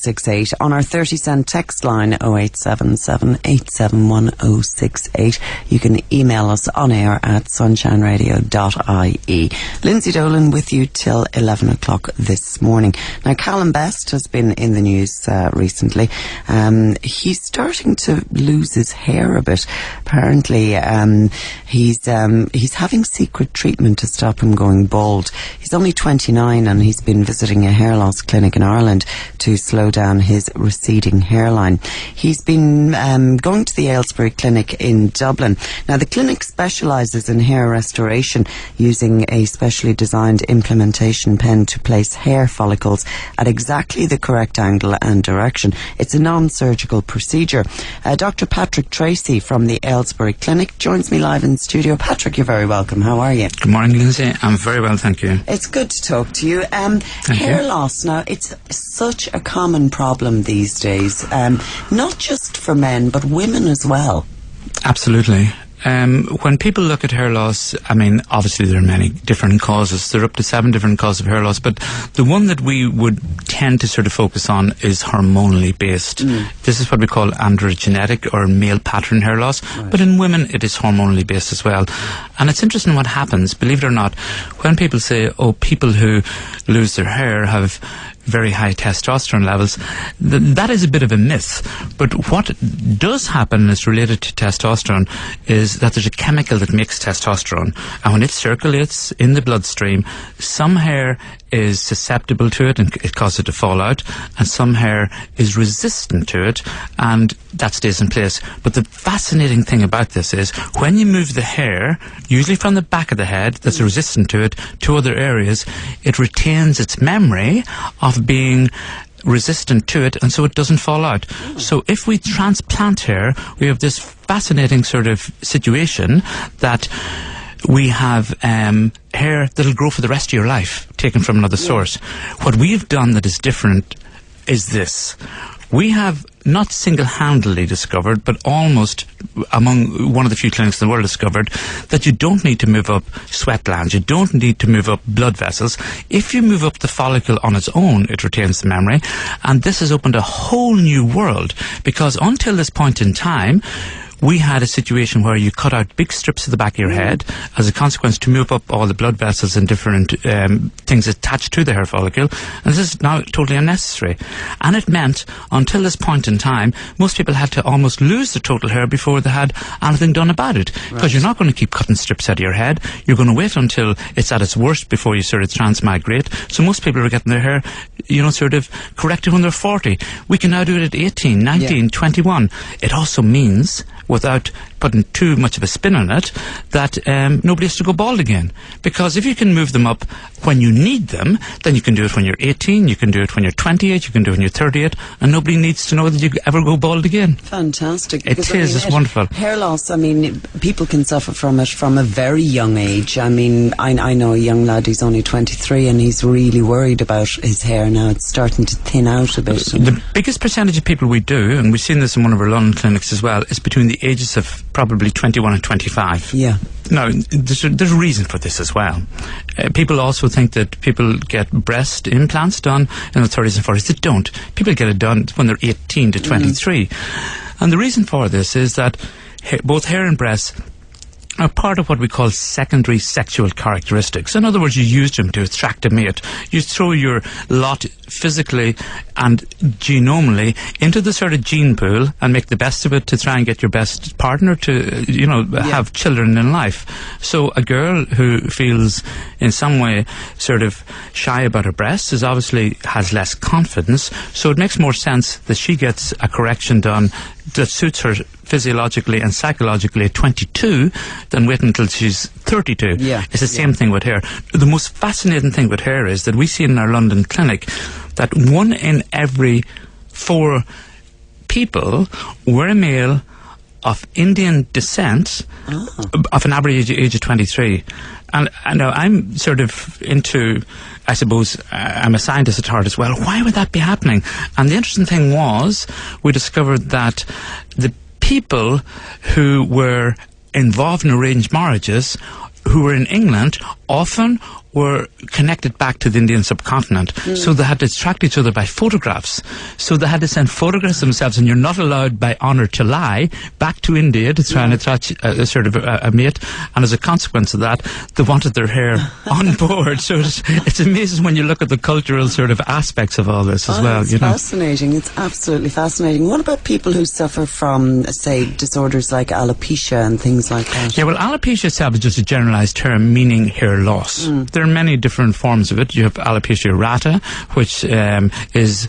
068, on our 30-cent text line 0877 871 068. You can email us on air at sunshineradio.ie. Lindsay Dolan with you till 11 o'clock this morning. Now, Callum Best has been in the news recently. He's starting to lose his hair a bit. Apparently, he's having secret treatment to stop him going bald. He's only 29 and he's been visiting a hair loss clinic in Ireland to slow down his receding hairline. He's been going to the Aylesbury Clinic in Dublin. Now, the clinic specialises in hair restoration using a specially designed implementation pen to place hair follicles at exactly the correct angle and direction. It's a non-surgical procedure. Dr. Patrick Treacy from the Aylesbury Clinic joins me live in studio. Patrick, you're very welcome. How are you? Good morning, Lindsay. I'm very well, thank you. It's good to talk to you. Hair loss, now, it's such a common problem these days, not just for men, but women as well. Absolutely. When people look at hair loss, I mean, obviously there are many different causes. There are up to 7 different causes of hair loss, but the one that we would tend to sort of focus on is hormonally based. This is what we call androgenetic or male pattern hair loss, but in women it is hormonally based as well. And it's interesting what happens, believe it or not, when people say, oh, people who lose their hair have very high testosterone levels. That is a bit of a myth. But what does happen and is related to testosterone is that there's a chemical that makes testosterone. And when it circulates in the bloodstream, some hair is susceptible to it and it causes it to fall out, and some hair is resistant to it and that stays in place. But the fascinating thing about this is when you move the hair, usually from the back of the head that's resistant to it, to other areas, it retains its memory of being resistant to it, and so it doesn't fall out. So if we transplant hair, we have this fascinating sort of situation that we have hair that'll grow for the rest of your life, taken from another source. What we've done that is different is this. We have not single-handedly discovered, but almost among one of the few clinics in the world discovered, that you don't need to move up sweat glands, you don't need to move up blood vessels. If you move up the follicle on its own, it retains the memory. And this has opened a whole new world, because until this point in time, we had a situation where you cut out big strips of the back of your head as a consequence to move up all the blood vessels and different things attached to the hair follicle. And this is now totally unnecessary. And it meant, until this point in time, most people had to almost lose their total hair before they had anything done about it. Because you're not going to keep cutting strips out of your head. You're going to wait until it's at its worst before you sort of transmigrate. So most people are getting their hair, you know, sort of corrected when they're 40. We can now do it at 18, 19, 21. It also means, without putting too much of a spin on it, that nobody has to go bald again. Because if you can move them up when you need them, then you can do it when you're 18, you can do it when you're 28, you can do it when you're 38, and nobody needs to know that you ever go bald again. Fantastic. It is, it's wonderful. Hair loss, I mean, people can suffer from it from a very young age. I mean, I know a young lad, he's only 23, and he's really worried about his hair now. It's starting to thin out a bit. The biggest percentage of people we do, and we've seen this in one of our London clinics as well, is between the ages of probably 21 and 25. Yeah. Now, there's a reason for this as well. People also think that people get breast implants done in their 30s and 40s. They don't. People get it done when they're 18 to 23. And the reason for this is that both hair and breasts are part of what we call secondary sexual characteristics. In other words, you use them to attract a mate. You throw your lot physically and genomally into the sort of gene pool and make the best of it to try and get your best partner to, you know, have children in life. So a girl who feels in some way sort of shy about her breasts is obviously has less confidence. So it makes more sense that she gets a correction done that suits her physiologically and psychologically at 22 than wait until she's 32. It's the same thing with hair. The most fascinating thing with hair is that we see in our London clinic that 1 in every 4 people were a male of Indian descent of an average age of 23. And now I'm sort of into, I suppose, I'm a scientist at heart as well. Why would that be happening? And the interesting thing was, we discovered that the people who were involved in arranged marriages, who were in England, often were connected back to the Indian subcontinent. So they had to track each other by photographs. So they had to send photographs themselves, and you're not allowed by honour to lie, back to India to try and attach a mate. And as a consequence of that, they wanted their hair on board. So it's amazing when you look at the cultural sort of aspects of all this as well. It's fascinating. It's absolutely fascinating. What about people who suffer from, say, disorders like alopecia and things like that? Yeah, well, alopecia itself is just a generalised term meaning hair loss. There are many different forms of it. You have alopecia areata, which is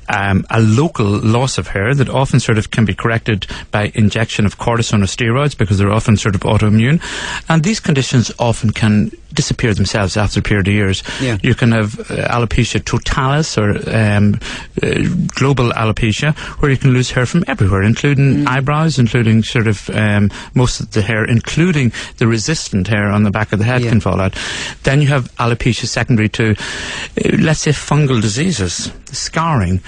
a local loss of hair that often sort of can be corrected by injection of cortisone or steroids, because they're often sort of autoimmune. And these conditions often can disappear themselves after a period of years. Yeah. You can have alopecia totalis, or global alopecia, where you can lose hair from everywhere, including eyebrows, including sort of most of the hair, including the resistant hair on the back of the head can fall out. Then you have alopecia secondary to, let's say, fungal diseases, scarring,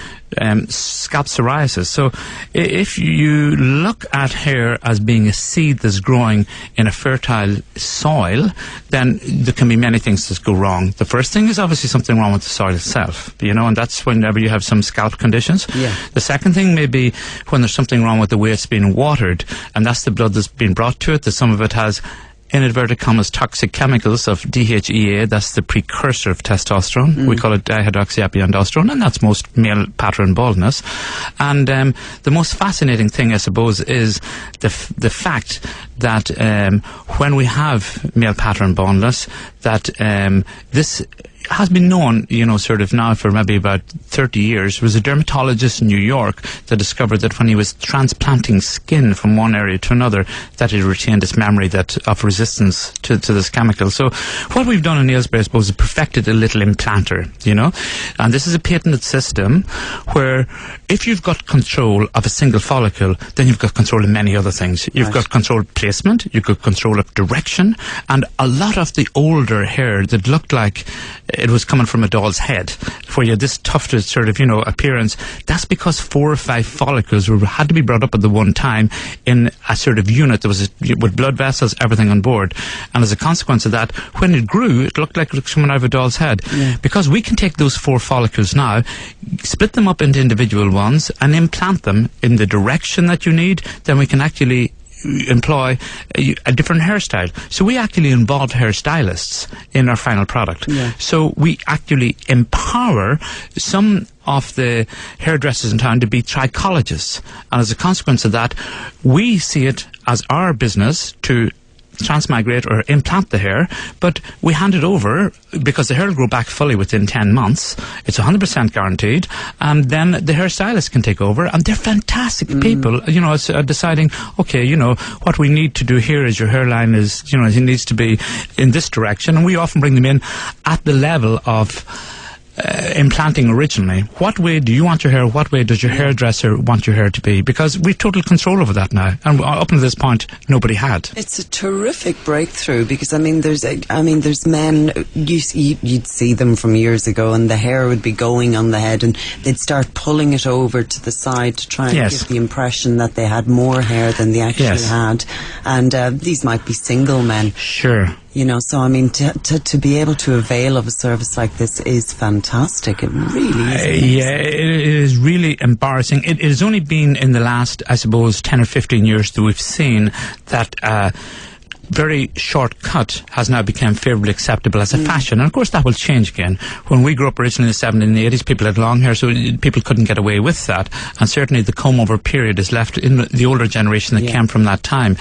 scalp psoriasis. So if you look at hair as being a seed that's growing in a fertile soil, then there can be many things that go wrong. The first thing is obviously something wrong with the soil itself, and that's whenever you have some scalp conditions. Yeah. The second thing may be when there's something wrong with the way it's being watered, and that's the blood that's been brought to it, that some of it has, in inverted commas, toxic chemicals of DHEA. That's the precursor of testosterone. We call it dihydroxyapyandrosterone, and that's most male pattern baldness. And the most fascinating thing, I suppose, is the fact that when we have male pattern baldness, that this has been known, sort of now for maybe about 30 years. There was a dermatologist in New York that discovered that when he was transplanting skin from one area to another, that it retained its memory of resistance to this chemical. So what we've done in Aylesbury, I suppose, is perfected a little implanter, and this is a patented system where if you've got control of a single follicle, then you've got control of many other things. You've got control of placement, you've got control of direction, and a lot of the older hair that looked like it was coming from a doll's head, where you had this tufted sort of, appearance, that's because 4 or 5 follicles had to be brought up at the one time in a sort of unit that was with blood vessels, everything on board. And as a consequence of that, when it grew, it looked like it was coming out of a doll's head. Yeah. Because we can take those 4 follicles now, split them up into individual ones, and implant them in the direction that you need, then we can actually employ a different hairstyle. So we actually involve hairstylists in our final product. Yeah. So we actually empower some of the hairdressers in town to be trichologists. And as a consequence of that, we see it as our business to transmigrate or implant the hair, but we hand it over because the hair will grow back fully within 10 months. It's 100% guaranteed, and then the hairstylist can take over, and they're fantastic people. It's deciding, okay, what we need to do here is your hairline is, it needs to be in this direction, and we often bring them in at the level of implanting originally. What way do you want your hair? What way does your hairdresser want your hair to be? Because we've total control over that now, and up to this point, nobody had. It's a terrific breakthrough, because there's men, you'd see them from years ago, and the hair would be going on the head, and they'd start pulling it over to the side to try and give the impression that they had more hair than they actually had. And these might be single men. Sure. So to be able to avail of a service like this is fantastic. It really is. Yeah, it is really embarrassing. It has only been in the last, I suppose, 10 or 15 years that we've seen that very short cut has now become favourably acceptable as a fashion. And of course that will change again. When we grew up originally in the 70s and the 80s, people had long hair, so people couldn't get away with that. And certainly the comb-over period is left in the older generation that came from that time.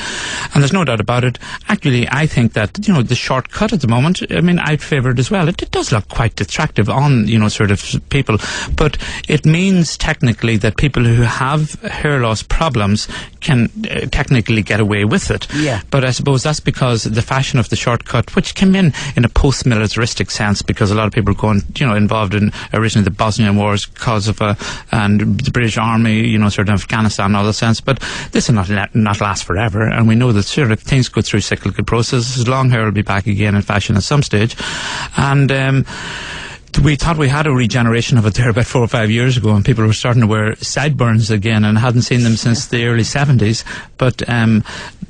And there's no doubt about it. Actually, I think that, the short cut at the moment, I'd favour it as well. It does look quite attractive on, sort of people. But it means technically that people who have hair loss problems can technically get away with it. Yeah. But I suppose that's because the fashion of the shortcut, which came in a post-militaristic sense, because a lot of people were going, involved in originally the Bosnian Wars because of and the British Army, sort of Afghanistan and all that sense. But this will not last forever, and we know that sort of things go through cyclical processes. Long hair will be back again in fashion at some stage, and we thought we had a regeneration of it there about 4 or 5 years ago, and people were starting to wear sideburns again, and hadn't seen them since the early 70s. But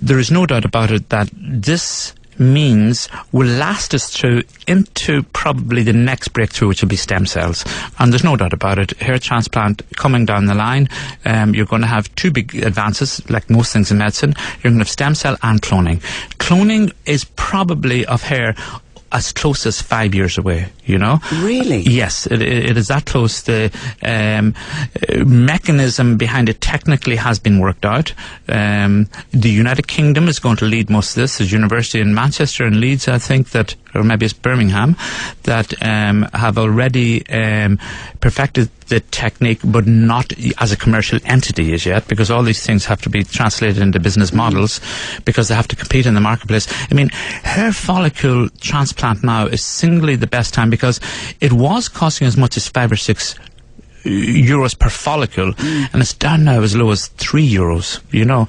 there is no doubt about it that this means will last us through into probably the next breakthrough, which will be stem cells. And there's no doubt about it. Hair transplant coming down the line, you're going to have two big advances, like most things in medicine. You're going to have stem cell and cloning. Cloning is probably of hair as close as 5 years away, you know? Really? Yes, it is that close. The mechanism behind it technically has been worked out. The United Kingdom is going to lead most of this. There's University in Manchester and Leeds, I think, that, or maybe it's Birmingham, that have already perfected the technique, but not as a commercial entity as yet, because all these things have to be translated into business models, because they have to compete in the marketplace. I mean, hair follicle transplant now is singly the best time, because it was costing as much as €5 or €6 per follicle, and it's down now as low as €3, you know,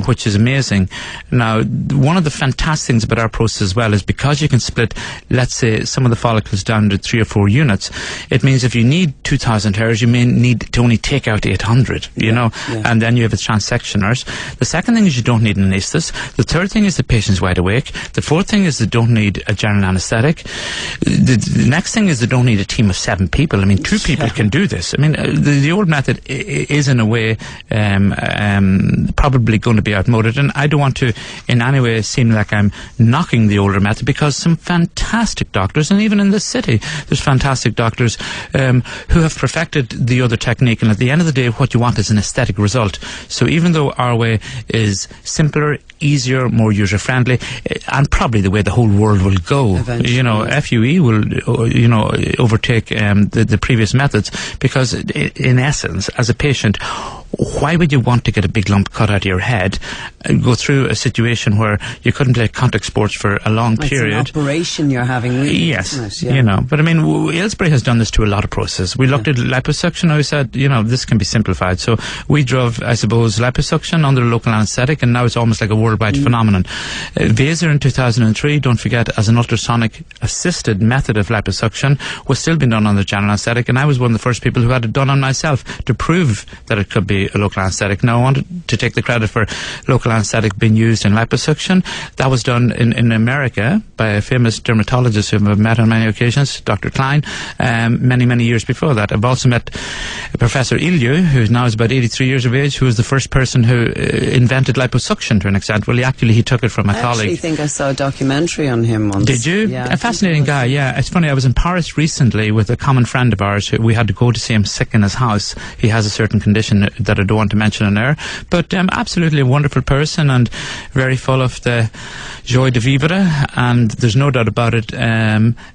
which is amazing. Now, one of the fantastic things about our process as well is because you can split, let's say, some of the follicles down to 3 or 4 units, it means if you need 2,000 hairs, you may need to only take out 800, you know, and then you have a transection nurse. The second thing is you don't need an anesthetist. The third thing is the patient's wide awake. The fourth thing is they don't need a general anesthetic. The next thing is they don't need a team of 7 people. I mean, 2 people can do this. I mean, the old method is in a way probably going to be outmoded, and I don't want to in any way seem like I'm knocking the older method, because some fantastic doctors, and even in this city there's fantastic doctors who have perfected the other technique, and at the end of the day what you want is an aesthetic result. So even though our way is simpler, easier, more user-friendly, and probably the way the whole world will go. Eventually. You know, FUE will, you know, overtake the previous methods, because in essence, as a patient, why would you want to get a big lump cut out of your head, go through a situation where you couldn't play contact sports for a long period? It's an operation you're having, really. Yes, isn't it? Yeah. You know, but I mean, Aylesbury has done this to a lot of processes. We looked at liposuction, and we said, you know, this can be simplified. So we drove, I suppose, liposuction under local anaesthetic, and now it's almost like a worldwide phenomenon. Vaser in 2003, don't forget, as an ultrasonic assisted method of liposuction, was still being done under general anaesthetic, and I was one of the first people who had it done on myself to prove that it could be a local anaesthetic. Now, I wanted to take the credit for local anaesthetic being used in liposuction. That was done in America by a famous dermatologist whom I've met on many occasions, Dr. Klein, many years before that. I've also met Professor Illieu, who now is about 83 years of age, who was the first person who invented liposuction to an extent. Well, he took it from a colleague. I actually think I saw a documentary on him once. Did you? Yeah, a fascinating guy, yeah. It's funny, I was in Paris recently with a common friend of ours. We had to go to see him sick in his house. He has a certain condition that I don't want to mention in there. But absolutely a wonderful person, and very full of the joie de vivre, and there's no doubt about it.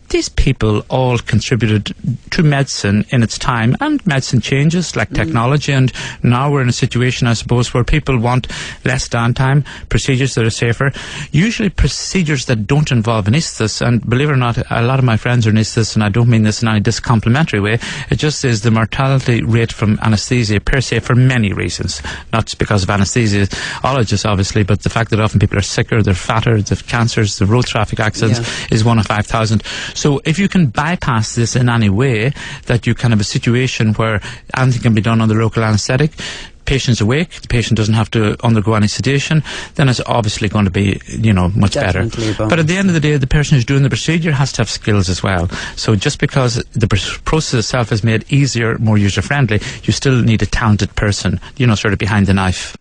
These people all contributed to medicine in its time, and medicine changes, like technology, and now we're in a situation, I suppose, where people want less downtime, procedures that are safer, usually procedures that don't involve anaesthetists. And believe it or not, a lot of my friends are anaesthetists, and I don't mean this in any discomplimentary way. It just is the mortality rate from anaesthesia per se, for many reasons, not just because of anesthesiologists obviously, but the fact that often people are sicker, they're fatter, they've cancers, the road traffic accidents is 1 in 5,000. So if you can bypass this in any way, that you can have a situation where anything can be done on the local anaesthetic, patient's awake, the patient doesn't have to undergo any sedation, then it's obviously going to be, you know, much better. But at the end of the day, the person who's doing the procedure has to have skills as well. So just because the process itself is made easier, more user-friendly, you still need a talented person, you know, sort of behind the knife.